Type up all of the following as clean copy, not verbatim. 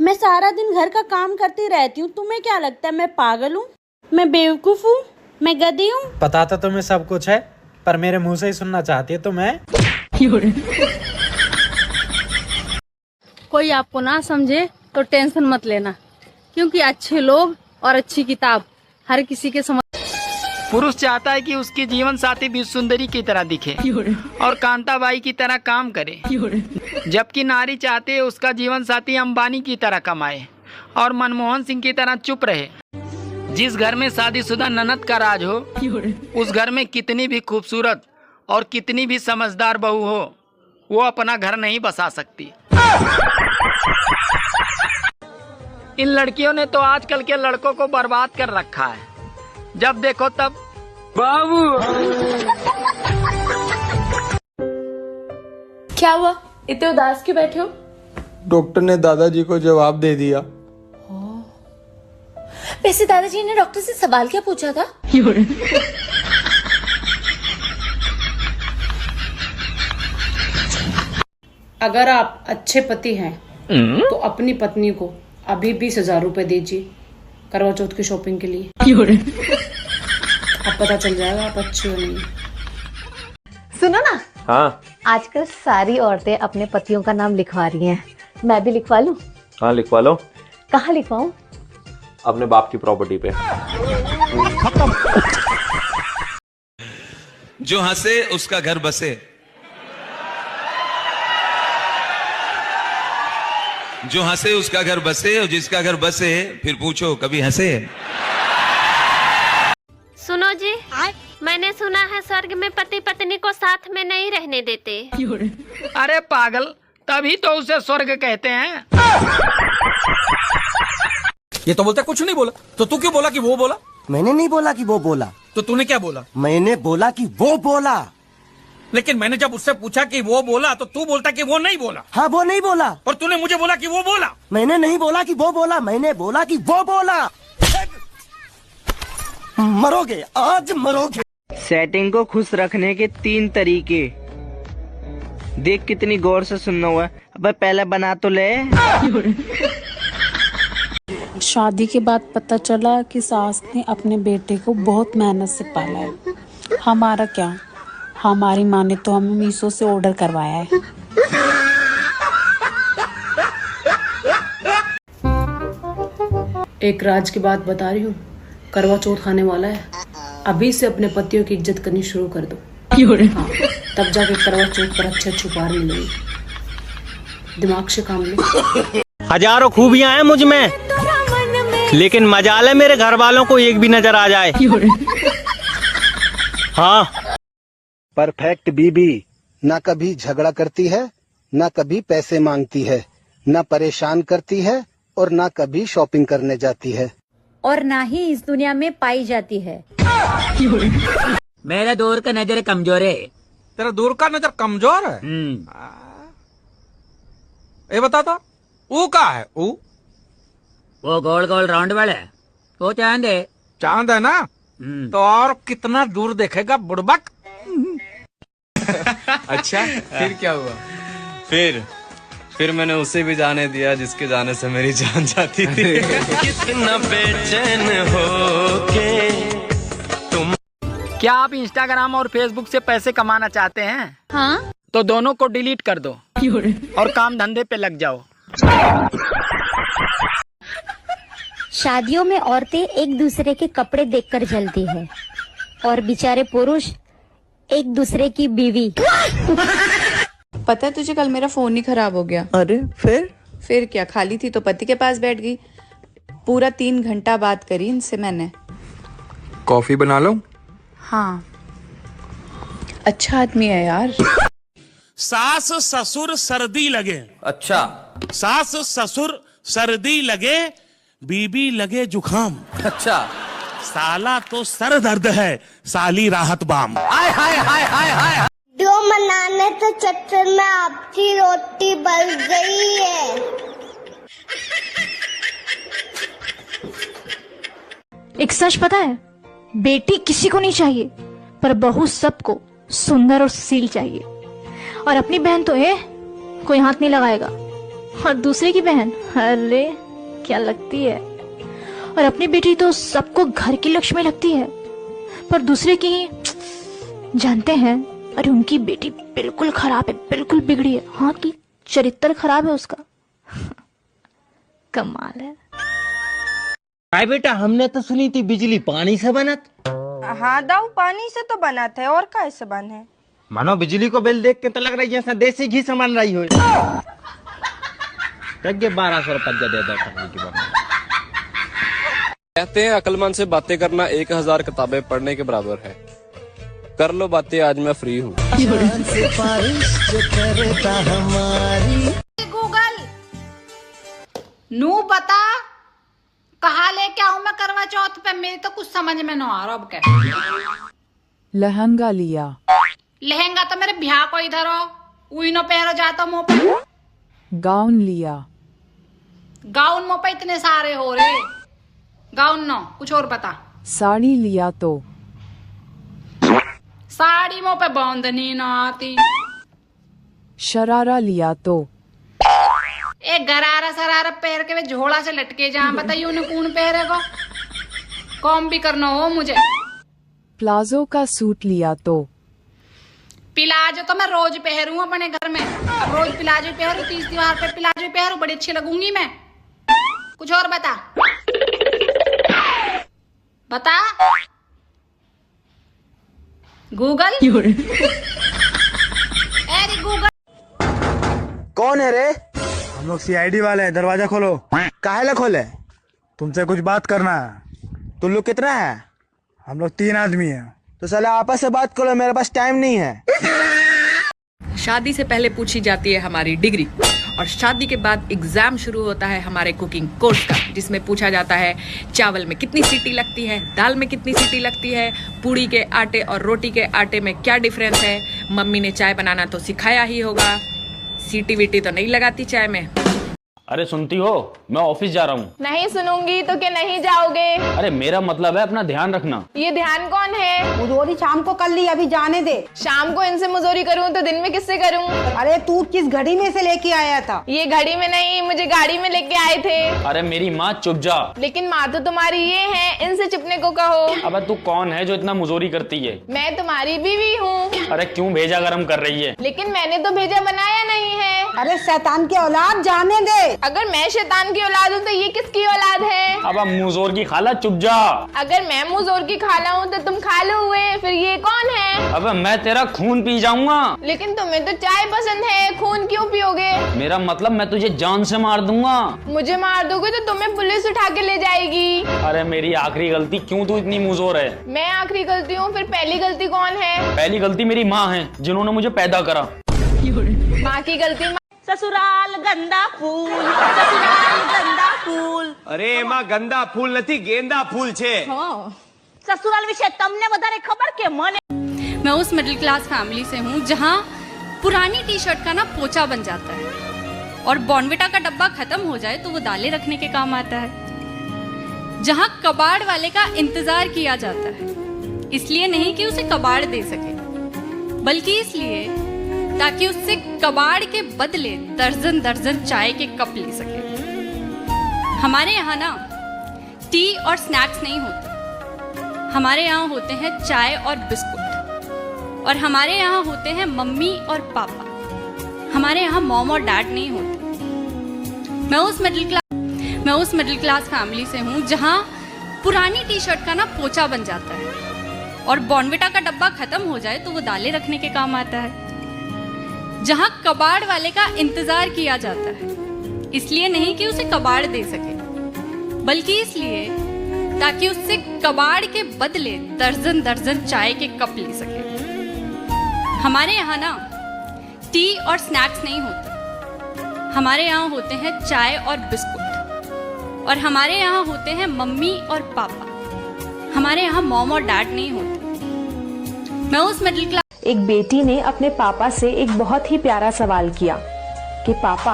मैं सारा दिन घर का काम करती रहती हूँ, तुम्हें क्या लगता है मैं पागल हूँ? मैं बेवकूफ हूँ? मैं गधी हूँ? पता तो तुम्हें सब कुछ है, पर मेरे मुंह से ही सुनना चाहती है तो मैं। कोई आपको ना समझे तो टेंशन मत लेना, क्योंकि अच्छे लोग और अच्छी किताब हर किसी के समझ। पुरुष चाहता है कि उसकी जीवन साथी भी सुंदरी की तरह दिखे और कांताबाई की तरह काम करे, जबकि नारी चाहती है उसका जीवन साथी अंबानी की तरह कमाए और मनमोहन सिंह की तरह चुप रहे। जिस घर में शादीशुदा ननद का राज हो, उस घर में कितनी भी खूबसूरत और कितनी भी समझदार बहू हो, वो अपना घर नहीं बसा सकती। इन लड़कियों ने तो आजकल के लड़कों को बर्बाद कर रखा है, जब देखो तब बाबू। क्या हुआ, इतने उदास क्यों बैठे हो? डॉक्टर ने दादाजी को जवाब दे दिया। वैसे दादाजी ने डॉक्टर से सवाल क्या पूछा था? अगर आप अच्छे पति हैं तो अपनी पत्नी को अभी 20,000 रुपए दीजिए करवा चौथ की शॉपिंग के लिए। अब पता चल जाएगा आप अच्छे हो नहीं। सुनो ना, हाँ आजकल सारी औरतें अपने पतियों का नाम लिखवा रही हैं। मैं भी लिखवा लूं? हाँ लिखवा लो। कहाँ लिखवाऊं? अपने बाप की प्रॉपर्टी पे। जो हंसे उसका घर बसे, जो हंसे उसका घर बसे, और जिसका घर बसे फिर पूछो कभी हंसे। सुनो जी, मैंने सुना है स्वर्ग में पति पत्नी को साथ में नहीं रहने देते। अरे पागल, तभी तो उसे स्वर्ग कहते हैं। ये तो बोलता कुछ नहीं बोला, तो तू क्यों बोला कि वो बोला? मैंने नहीं बोला कि वो बोला। तो तूने क्या बोला? मैंने बोला कि वो बोला। लेकिन मैंने जब उससे पूछा कि वो बोला तो तू बोलता कि वो नहीं बोला। हाँ वो नहीं बोला। और तूने मुझे बोला कि वो बोला। मैंने नहीं बोला कि वो बोला, मैंने बोला कि वो बोला। मरोगे, आज मरोगे। सेटिंग को खुश रखने के 3 तरीके। देख कितनी गौर से सुनना हुआ है। अब पहले बना तो ले। शादी के बाद पता चला कि सास ने अपने बेटे को बहुत मेहनत से पाला है। हमारा क्या, हमारी माँ ने तो हमें मीशो से ऑर्डर करवाया है। एक राज की बात बता रही हूँ, करवा चौथ खाने वाला है। अभी से अपने पतियों की इज्जत करनी शुरू कर दो। हाँ, तब जाके करवा चौथ पर अच्छे उपहार मिलेंगे। दिमाग से काम लो। हजारों खूबियां हैं मुझ में, लेकिन मजाल है मेरे घर वालों को एक भी नजर आ जाए। हाँ, परफेक्ट बीबी ना कभी झगड़ा करती है, ना कभी पैसे मांगती है, ना परेशान करती है और ना कभी शॉपिंग करने जाती है, और ना ही इस दुनिया में पाई जाती है। मेरा दूर का नजर कमजोर है। तेरा दूर का नजर कमजोर है? ये बता था वो का है? वो गोल गोल राउंड वाला है, वो चांद है। चांद है ना? तो और कितना दूर देखेगा बुड़बक। अच्छा फिर क्या हुआ? फिर मैंने उसे भी जाने दिया जिसके जाने से मेरी जान जाती थी। कितना बेचैन हो के तुम। क्या आप इंस्टाग्राम और फेसबुक से पैसे कमाना चाहते हैं? हाँ? तो दोनों को डिलीट कर दो और काम धंधे पे लग जाओ। शादियों में औरतें एक दूसरे के कपड़े देखकर जलती है और बेचारे पुरुष एक दूसरे की बीवी। पता है तुझे, कल मेरा फोन ही खराब हो गया। अरे फिर क्या, खाली थी तो पति के पास बैठ गई। पूरा 3 घंटा बात करी इनसे मैंने। कॉफी बना लो? हाँ, अच्छा आदमी है यार। सास ससुर सर्दी लगे। अच्छा, सास ससुर सर्दी लगे, बीबी लगे जुखाम। अच्छा, साला तो सर दर्द है, साली राहत बाम। हाय हाय हाय हाय हाय। जो मनाने के चक्कर में आपकी रोटी बल गई है। एक सच पता है, बेटी किसी को नहीं चाहिए, पर बहू सबको सुंदर और सुशील चाहिए। और अपनी बहन तो है, कोई हाथ नहीं लगाएगा। और दूसरे की बहन, अरे क्या लगती है। और अपनी बेटी तो सबको घर की लक्ष्मी लगती है, पर दूसरे की जानते हैं, अरे उनकी बेटी बिल्कुल खराब है, बिल्कुल बिगड़ी है। हाँ की चरित्र खराब है उसका। कमाल है। भाई बेटा, हमने तो सुनी थी बिजली पानी से बनत। हाँ दाऊ, पानी से तो बना था, और कैसे बने? मानो बिजली को बिल देख के तो लग रही है जैसे देसी घी से बन रही हो। 1200 रुपये दे दो। कहते हैं अक्लमंद से बातें करना 1000 किताबें पढ़ने के बराबर है। कर लो बातें, आज मैं फ्री हूँ। गूगल नू बता कहाँ लेके आऊं मैं करवा चौथ पे, मेरी तो कुछ समझ में न आ रहा। अब क्या लहंगा लिया। लहंगा तो मेरे ब्याह को इधर हो, उई नो पहरो जाता मुंह पे। गाउन लिया। गाउन मुंह पे इतने सारे हो रहे, गाउन नो कुछ और बता। साड़ी लिया तो। साड़ी मुंह पे बांधनी ना आती। शरारा लिया तो। एक गरारा सरारा पैर के वे झोला से लटके जहाँ, बताइए उन्हें कौन पहरे को। कॉम भी करना हो मुझे। प्लाजो का सूट लिया तो। प्लाजो तो मैं रोज पहरूँ अपने घर में, अब रोज प्लाजो पहरूँ, 30 त्योहार पे प्लाजो पहरूँ, बड़ी अच्छी लगूंगी मैं। कुछ और बता बता गूगल। अरे गूगल कौन है रे? हम लोग CID वाले हैं, दरवाजा खोलो। काहे ला खोले? तुमसे कुछ बात करना है। तुम लोग कितना है? हम लोग 3 आदमी हैं। तो साला आपस से बात करो, मेरे पास टाइम नहीं है। शादी से पहले पूछी जाती है हमारी डिग्री, और शादी के बाद एग्जाम शुरू होता है हमारे कुकिंग कोर्स का, जिसमें पूछा जाता है चावल में कितनी सीटी लगती है, दाल में कितनी सीटी लगती है, पूड़ी के आटे और रोटी के आटे में क्या डिफरेंस है। मम्मी ने चाय बनाना तो सिखाया ही होगा, सीटी वीटी तो नहीं लगाती चाय में। अरे सुनती हो, मैं ऑफिस जा रहा हूँ। नहीं सुनूंगी तो क्या नहीं जाओगे? अरे मेरा मतलब है अपना ध्यान रखना। ये ध्यान कौन है? मुजोरी शाम को कर ली, अभी जाने दे। शाम को इनसे मुजोरी करूँ तो दिन में किससे करूँ? अरे तू किस घड़ी में से लेके आया था? ये घड़ी में नहीं, मुझे गाड़ी में लेके आए थे। अरे मेरी माँ चुप जा। लेकिन माँ तो तुम्हारी ये है, इनसे चुपने को कहो। अब तू कौन है जो इतना मुजोरी करती है? मैं तुम्हारी बीवी हूँ। अरे क्यों भेजा गरम कर रही है? लेकिन मैंने तो भेजा बनाया नहीं है। अरे शैतान की औलाद, जाने दे। अगर मैं शैतान की औलाद हूँ तो ये किसकी औलाद है? अब मुजोर की खाला चुप जा। अगर मैं मुजोर की खाला हूँ तो तुम खालू हुए, फिर ये कौन है? अब मैं तेरा खून पी जाऊंगा। लेकिन तुम्हें तो चाय पसंद है, खून क्यों पियोगे? मेरा मतलब मैं तुझे जान से मार दूंगा। मुझे मार दोगे तो तुम्हें पुलिस उठा के ले जाएगी। अरे मेरी आखिरी गलती, क्यों तू इतनी मुजोर है? मैं आखिरी गलती हूँ, फिर पहली गलती कौन है? पहली गलती मेरी माँ है, जिन्होंने मुझे पैदा करा। माँ की गलती। ससुराल गंदा फूल, ससुराल गंदा फूल। अरे माँ गंदा फूल नहीं, गेंदा फूल छे। ससुराल विषय तमने વધારે खबर के मने। मैं उस मिडिल क्लास फैमिली से हूँ जहाँ पुरानी टी शर्ट का ना पोचा बन जाता है, और बॉर्नविटा का डब्बा खत्म हो जाए तो वो दालें रखने के काम आता है। जहाँ कबाड़ वाले का इंतजार किया जाता है, इसलिए नहीं कि उसे कबाड़ दे सके, बल्कि इसलिए ताकि उससे कबाड़ के बदले दर्जन दर्जन चाय के कप ले सके। हमारे यहाँ ना टी और स्नैक्स नहीं होते, हमारे यहाँ होते हैं चाय और बिस्कुट, और हमारे यहाँ होते हैं मम्मी और पापा। हमारे यहाँ मॉम और डैड नहीं होते। मैं उस मिडिल क्लास फैमिली से हूँ जहाँ पुरानी टी शर्ट का ना पोचा बन जाता है, और बॉर्नविटा का डब्बा खत्म हो जाए तो वो दालें रखने के काम आता है। जहाँ कबाड़ वाले का इंतजार किया जाता है, इसलिए नहीं कि उसे कबाड़ दे सके, बल्कि इसलिए ताकि उससे कबाड़ के बदले दर्जन दर्जन चाय के कप ले सके। हमारे यहाँ ना टी और स्नैक्स नहीं होते, हमारे यहाँ होते हैं चाय और बिस्कुट, और हमारे यहाँ होते हैं मम्मी और पापा। हमारे यहाँ मॉम और डैड नहीं होते। मैं उस मिडिल क्लास। एक बेटी ने अपने पापा से एक बहुत ही प्यारा सवाल किया कि पापा,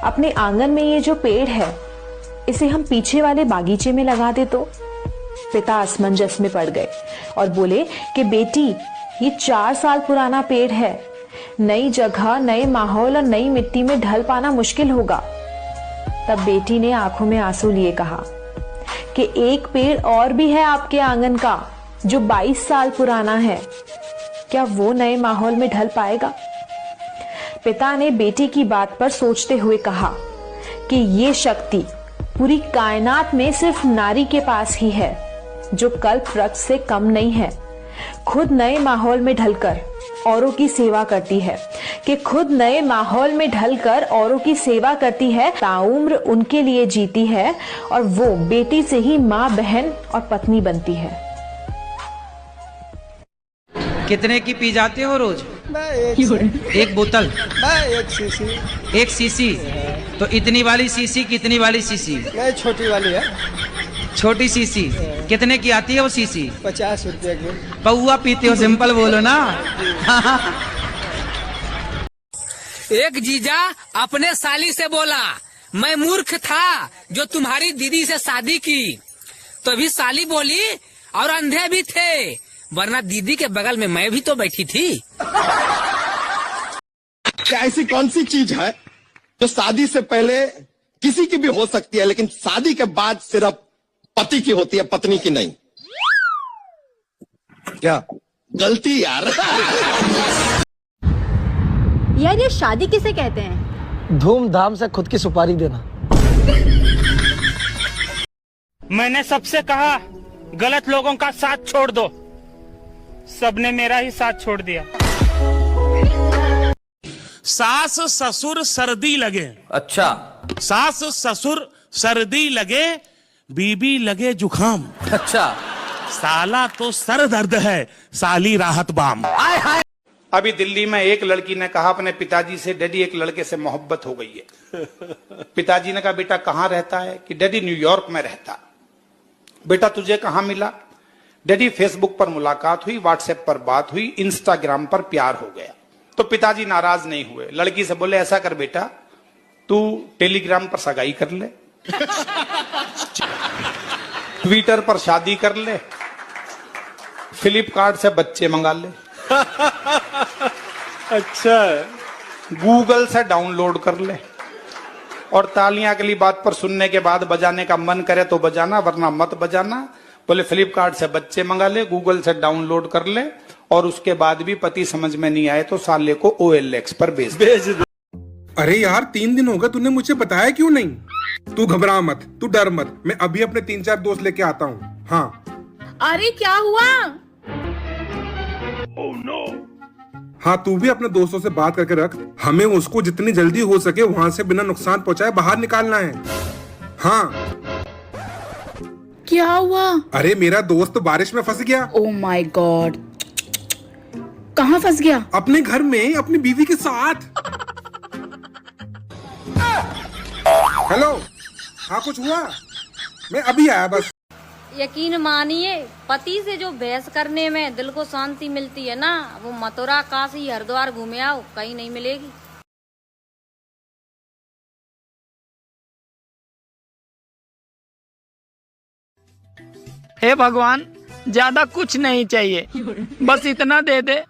अपने आंगन में ये जो पेड़ है, इसे हम पीछे वाले बागीचे में लगा दे तो? पिता असमंजस में पड़ गए और बोले कि बेटी, ये 4 साल पुराना पेड़ है, नई जगह, नए माहौल और नई मिट्टी में ढल पाना मुश्किल होगा। तब बेटी ने आंखों में आंसू लिए कहा कि एक पेड़ और भी है आपके आंगन का जो 22 साल पुराना है, क्या वो नए माहौल में ढल पाएगा? पिता ने बेटी की बात पर सोचते हुए कहा कि ये शक्ति पूरी कायनात में सिर्फ नारी के पास ही है, जो कल्प वृक्ष से कम नहीं है। खुद नए माहौल में ढलकर औरों की सेवा करती है, कि खुद नए माहौल में ढलकर औरों की सेवा करती है, ताउम्र उनके लिए जीती है और वो बेटी से ही माँ, बहन और पत्नी बनती है। कितने की पी जाते हो रोज? एक बोतल? एक सीसी। तो इतनी वाली सीसी कितनी वाली सीसी? नहीं, छोटी वाली है। छोटी सीसी कितने की आती है वो सीसी? 50 रुपये की। पौआ पीते हो, सिंपल बोलो ना। एक जीजा अपने साली से बोला, मैं मूर्ख था जो तुम्हारी दीदी से शादी की। तभी साली बोली, और अंधे भी थे, वरना दीदी के बगल में मैं भी तो बैठी थी। क्या ऐसी कौन सी चीज है जो शादी से पहले किसी की भी हो सकती है, लेकिन शादी के बाद सिर्फ पति की होती है, पत्नी की नहीं? क्या गलती यार। यार ये शादी किसे कहते हैं? धूमधाम से खुद की सुपारी देना। मैंने सबसे कहा गलत लोगों का साथ छोड़ दो, सबने मेरा ही साथ छोड़ दिया। सास ससुर सर्दी लगे। अच्छा। सास ससुर सर्दी लगे, बीबी लगे जुखाम। अच्छा। साला तो सर दर्द है, साली राहत बाम। अभी दिल्ली में एक लड़की ने कहा अपने पिताजी से, डैडी एक लड़के से मोहब्बत हो गई है। पिताजी ने कहा बेटा कहाँ रहता है? कि डैडी न्यूयॉर्क में रहता। बेटा तुझे कहाँ मिला? डैडी फेसबुक पर मुलाकात हुई, व्हाट्सएप पर बात हुई, इंस्टाग्राम पर प्यार हो गया। तो पिताजी नाराज नहीं हुए, लड़की से बोले ऐसा कर बेटा, तू टेलीग्राम पर सगाई कर ले, ट्विटर पर शादी कर ले, फ्लिपकार्ट से बच्चे मंगा ले। अच्छा, गूगल से डाउनलोड कर ले, और तालियां अगली बात पर सुनने के बाद बजाने का मन करे तो बजाना, वरना मत बजाना। बोले फ्लिपकार्ट से बच्चे मंगा ले, गूगल से डाउनलोड कर ले, और उसके बाद भी पति समझ में नहीं आए तो साले को OLX पर भेज दे। अरे यार 3 दिन हो गए, तूने मुझे बताया क्यों नहीं? तू घबरा मत, तू डर मत, मैं अभी अपने 3-4 दोस्त लेके आता हूँ। हाँ। अरे क्या हुआ? Oh no. हाँ, तू भी अपने दोस्तों से बात करके रख, हमें उसको जितनी जल्दी हो सके वहाँ से बिना नुकसान पहुँचाए बाहर निकालना है। हाँ। क्या हुआ? अरे मेरा दोस्त बारिश में फंस गया। ओह माय गॉड, कहाँ फंस गया? अपने घर में अपनी बीवी के साथ। हेलो, हाँ कुछ हुआ? मैं अभी आया बस। यकीन मानिए, पति से जो बहस करने में दिल को शांति मिलती है ना, वो मथुरा काशी हरिद्वार घूमे आओ, कहीं नहीं मिलेगी। हे भगवान, ज्यादा कुछ नहीं चाहिए, बस इतना दे दे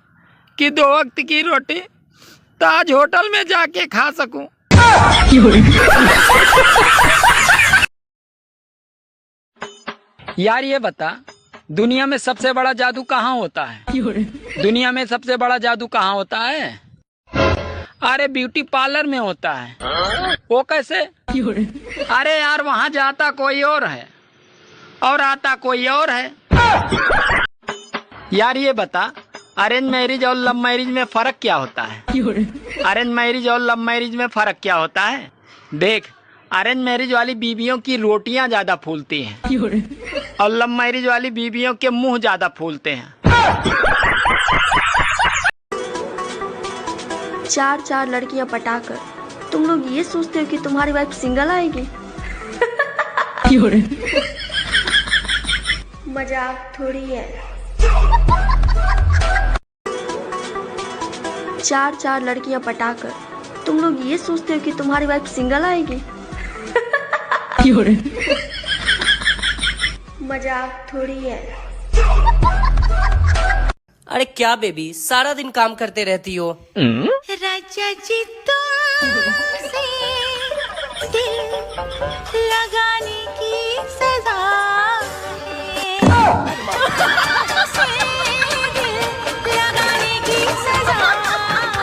कि 2 वक्त की रोटी ताज होटल में जाके खा सकूं। यार ये बता, दुनिया में सबसे बड़ा जादू कहाँ होता है? दुनिया में सबसे बड़ा जादू कहाँ होता है? अरे ब्यूटी पार्लर में होता है। वो कैसे? अरे यार वहाँ जाता कोई और है और आता कोई और है। यार ये बता, अरेंज मैरिज और लव मैरिज में फर्क क्या होता है? अरेंज मैरिज और लव मैरिज में फर्क क्या होता है? देख, अरेंज मैरिज वाली बीवियों की रोटियां ज्यादा फूलती हैं और लव मैरिज वाली बीवियों के मुंह ज्यादा फूलते हैं। 4 लड़कियां पटाकर तुम लोग ये सोचते हो कि तुम्हारी वाइफ सिंगल आएगी? मजाक थोड़ी है। 4 लड़कियां पटाकर तुम लोग ये सोचते हो कि तुम्हारी वाइफ सिंगल आएगी? मजाक थोड़ी है। अरे क्या बेबी, सारा दिन काम करते रहती हो। राजा जी तुमसे दिल लगाने की सजा